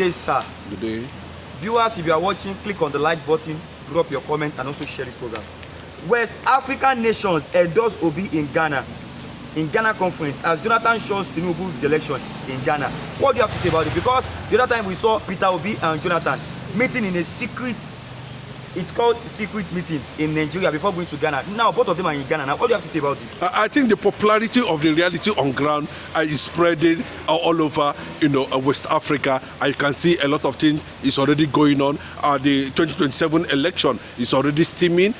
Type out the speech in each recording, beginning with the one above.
day, sir. Good day. Viewers, if you are watching, click on the like button, drop your comment, and also share this program. West African nations endorse Obi in Ghana conference as Jonathan shows Tinubu's election in Ghana. What do you have to say about it? Because the other time we saw Peter Obi and Jonathan meeting in a secret, it's called secret meeting in Nigeria before going to Ghana. Now both of them are in Ghana. Now what do you have to say about this? I think the popularity of the reality on ground is spreading all over, West Africa. I can see a lot of things is already going on. The 2027 election is already steaming.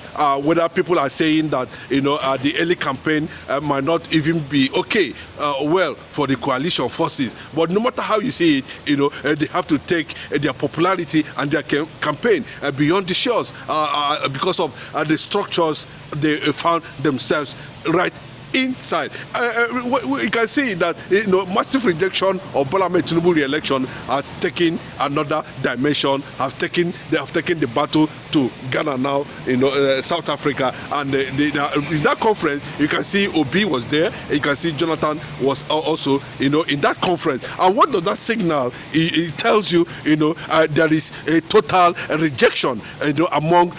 Whether people are saying that the early campaign might not even be okay, well, for the coalition forces. But no matter how you see it, they have to take their popularity and their campaign beyond the shores because of the structures they found themselves right inside. We can see that massive rejection of Bola Ahmed Tinubu re-election has taken another dimension. They have taken the battle to Ghana now, South Africa, and in that conference you can see Obi was there. You can see Jonathan was also in that conference. And what does that signal? It tells you there is a total rejection among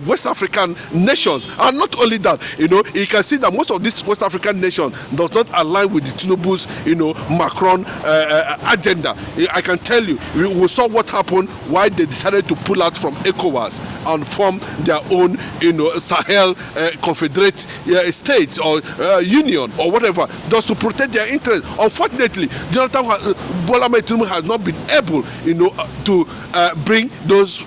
West African nations, and not only that, you can see that most of these West African nations does not align with the Tinubu's Macron agenda. I can tell you, we saw what happened why they decided to pull out from ECOWAS and form their own Sahel confederate states or union or whatever, just to protect their interests. Unfortunately, Bola Ahmed Tinubu has not been able to bring those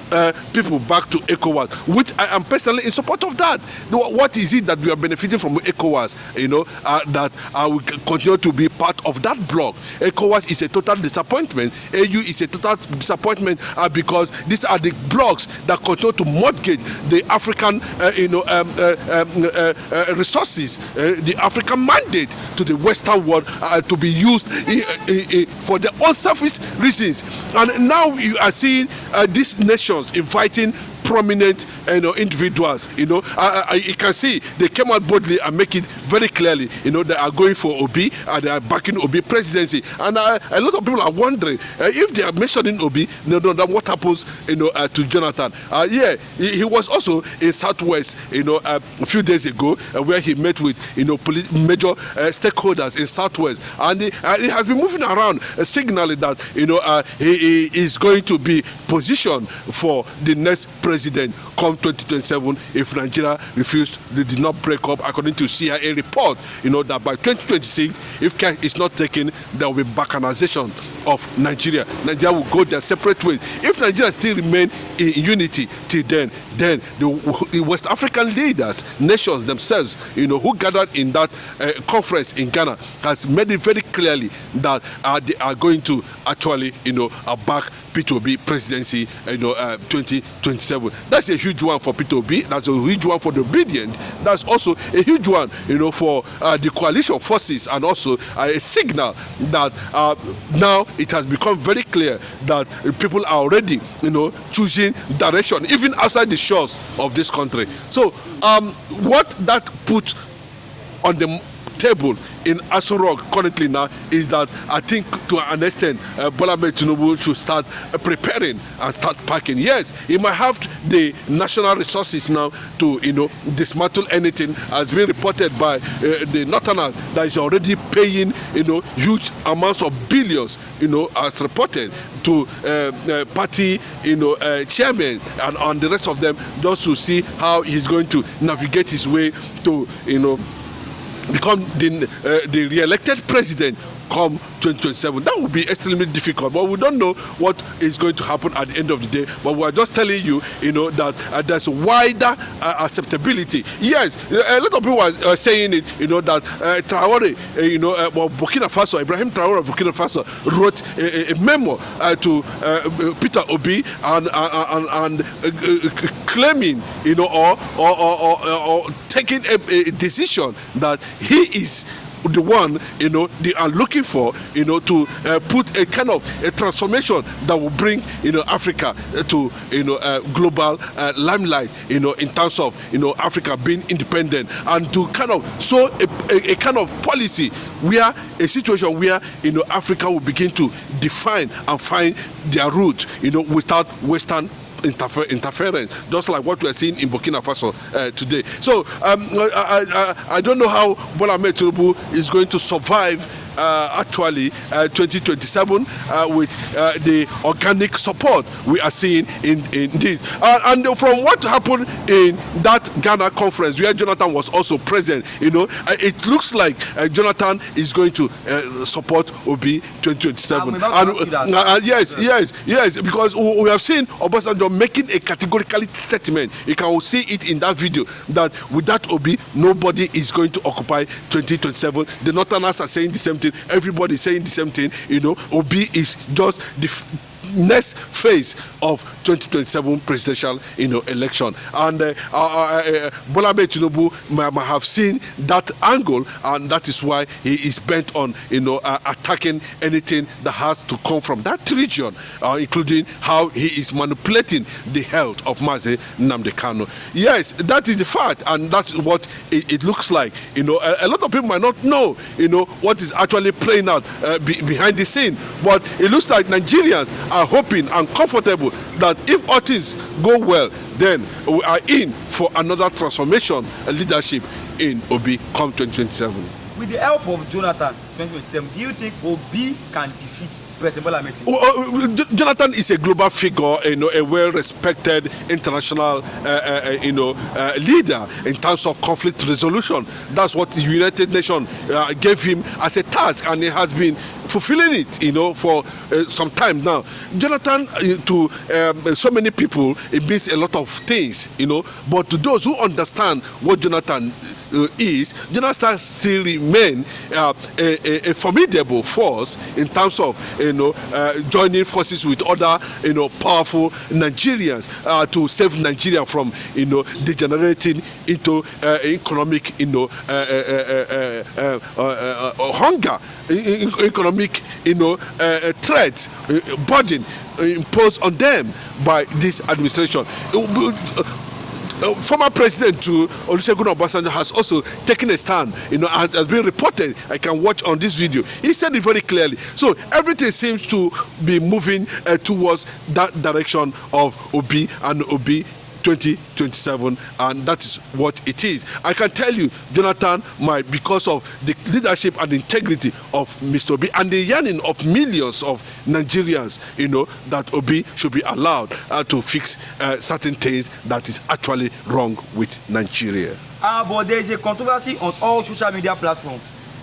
people back to ECOWAS, which I am personally in support of that. What is it that we are benefiting from ECOWAS, that we continue to be part of that bloc? ECOWAS is a total disappointment. AU is a total disappointment because these are the blocs that continue to mortgage the African resources, the African mandate to the Western world to be used for their own selfish reasons. And now you are seeing these nations inviting prominent individuals. You can see they came out boldly and make it very clearly they are going for Obi and they are backing Obi presidency. And a lot of people are wondering if they are mentioning Obi, then what happens to Jonathan. He was also in Southwest a few days ago where he met with major stakeholders in Southwest, and he has been moving around signaling that he is going to be positioned for the next president come 2027 if Nigeria they did not break up, according to CIA report, that by 2026, if care is not taken, there will be balkanization of Nigeria. Nigeria will go their separate ways. If Nigeria still remain in unity till then the West African leaders, nations themselves, who gathered in that conference in Ghana, has made it very clearly that they are going to actually, back Peter Obi presidency, 2027. That's a huge one for Peter Obi. That's a huge one for the obedient. That's also a huge one, for the coalition forces, and also a signal that now it has become very clear that people are already, choosing direction, even outside the shores of this country. So, what that puts on the table in Aso Rock currently now is that I think to an extent Bola Ahmed Tinubu should start preparing and start packing. Yes, he might have the national resources now to dismantle anything, as been reported by the Northerners, that is already paying huge amounts of billions as reported to party chairman and the rest of them, just to see how he's going to navigate his way to become the re-elected president come 2027. That would be extremely difficult, but we don't know what is going to happen at the end of the day. But we are just telling you, that there's wider acceptability. Yes, a lot of people are saying it, that Traore, Burkina Faso, Ibrahim Traore of Burkina Faso wrote a memo to Peter Obi and claiming, or taking a decision that he is the one, they are looking for, to put a kind of a transformation that will bring, Africa to, global limelight, in terms of, Africa being independent, and to kind of show a kind of policy where a situation where, Africa will begin to define and find their roots, without Western interference, just like what we are seeing in Burkina Faso today. So I don't know how Bola Ahmed Tinubu is going to survive 2027 with the organic support we are seeing in this. And from what happened in that Ghana conference where Jonathan was also present, it looks like Jonathan is going to support Obi 2027. Yes, because we have seen Obasanjo making a categorical statement. You can see it in that video that without Obi, nobody is going to occupy 2027. The Northerners are saying the same thing. Everybody is saying the same thing. Obi is just the next phase of 2027 presidential election, and Bola Ahmed Tinubu might have seen that angle, and that is why he is bent on attacking anything that has to come from that region, including how he is manipulating the health of Mazi Nnamdi Kanu. Yes, that is the fact, and that's what it looks like. A lot of people might not know what is actually playing out behind the scene, but it looks like Nigerians are hoping and comfortable that if all things go well, then we are in for another transformation and leadership in Obi come 2027. With the help of Jonathan 2027, do you think Obi can defeat President Bola Ahmed Tinubu? Jonathan is a global figure, a well-respected international, leader in terms of conflict resolution. That's what the United Nations gave him as a task, and he has been fulfilling it, for some time now. Jonathan, to so many people, it means a lot of things, but to those who understand what Jonathan Jonathan still remain a formidable force in terms of joining forces with other powerful Nigerians to save Nigeria from degenerating into economic hunger, economic threat, burden imposed on them by this administration. Former President Olusegun Obasanjo has also taken a stand, has been reported. I can watch on this video. He said it very clearly. So everything seems to be moving towards that direction of Obi and Obi 2027, and that is what it is. I can tell you, Jonathan might, because of the leadership and integrity of Mr. Obi and the yearning of millions of Nigerians, that Obi should be allowed to fix certain things that is actually wrong with Nigeria. But there is a controversy on all social media platforms.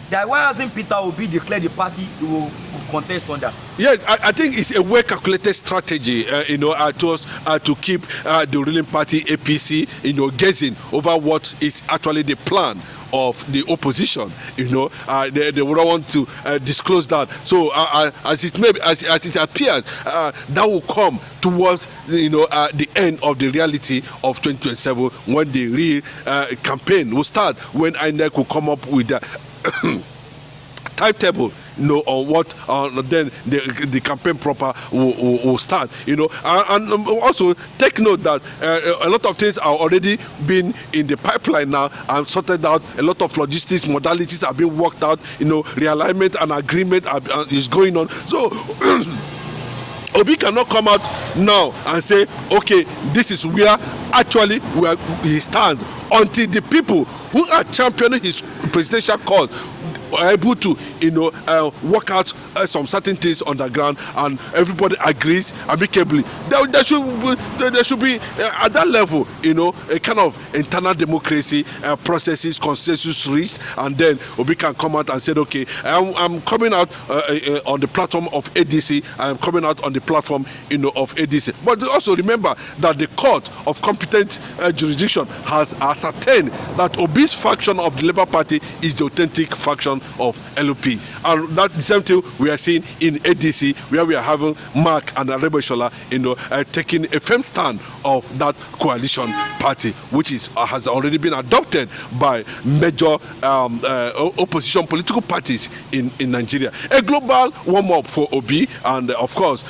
That why hasn't Peter Obi declared the party he will contest on that? Yes, I think it's a well-calculated strategy, to keep the ruling party APC, guessing over what is actually the plan of the opposition. They don't want to disclose that. So as it appears, that will come towards the end of the reality of 2027, when the real campaign will start, when INEC will come up with timetable, on what then the campaign proper will start. And also take note that a lot of things are already been in the pipeline now and sorted out. A lot of logistics modalities are being worked out. Realignment and agreement is going on. So Obi cannot come out now and say, okay, this is where actually he stands, until the people who are championing his presidential cause are able to work out some certain things on the ground, and everybody agrees amicably. There should be at that level, a kind of internal democracy processes, consensus reached, and then Obi can come out and say, okay, I'm coming out on the platform of ADC, I'm coming out on the platform of ADC. But also remember that the court of competent jurisdiction has ascertained that Obi's faction of the Labour Party is the authentic faction coalition of LP. And that's the same thing we are seeing in ADC, where we are having Mark and Arebeshola, taking a firm stand of that coalition party, which has already been adopted by major opposition political parties in Nigeria. A global warm-up for Obi, and of course,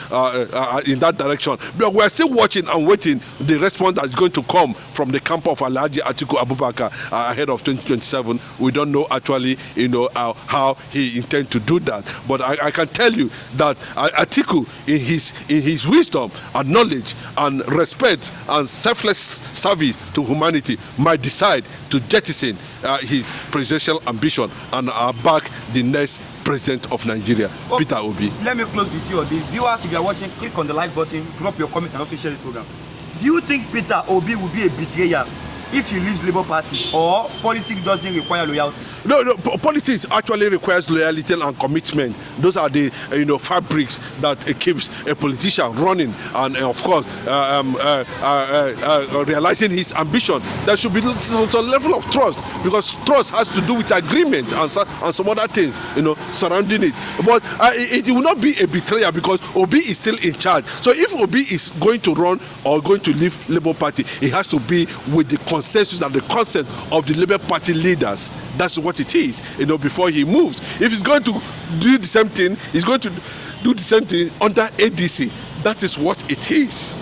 in that direction. But we are still watching and waiting the response that's going to come from the camp of Alhaji Atiku Abubakar ahead of 2027. We don't know actually, how he intends to do that. But I can tell you that Atiku, in his wisdom and knowledge and respect and selfless service to humanity, might decide to jettison his presidential ambition and back the next president of Nigeria, okay. Peter Obi. Let me close with you. The viewers, if you are watching, click on the like button, drop your comment, and also share this program. Do you think Peter Obi will be a betrayer if he leaves Labour Party, or politics doesn't require loyalty? No, politics actually requires loyalty and commitment. Those are the fabrics that keeps a politician running, and of course realizing his ambition. There should be some level of trust, because trust has to do with agreement and some other things surrounding it. But it will not be a betrayer, because Obi is still in charge. So if Obi is going to run or going to leave Labour Party, it has to be with the consensus and the consent of the Labour Party leaders. That's what it is, before he moves. If he's going to do the same thing, he's going to do the same thing under ADC. That is what it is.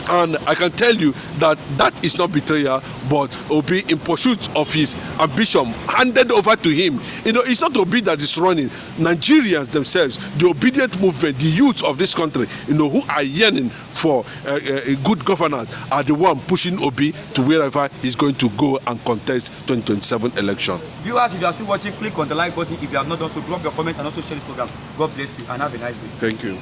And I can tell you that is not betrayal, but Obi, in pursuit of his ambition, handed over to him. It's not Obi that is running. Nigerians themselves, the obedient movement, the youth of this country, who are yearning for a good governance, are the one pushing Obi to wherever he's going to go and contest 2027 election. Viewers, if you are still watching, click on the like button. If you have not done so, drop your comment and also share this program. God bless you and have a nice day. Thank you.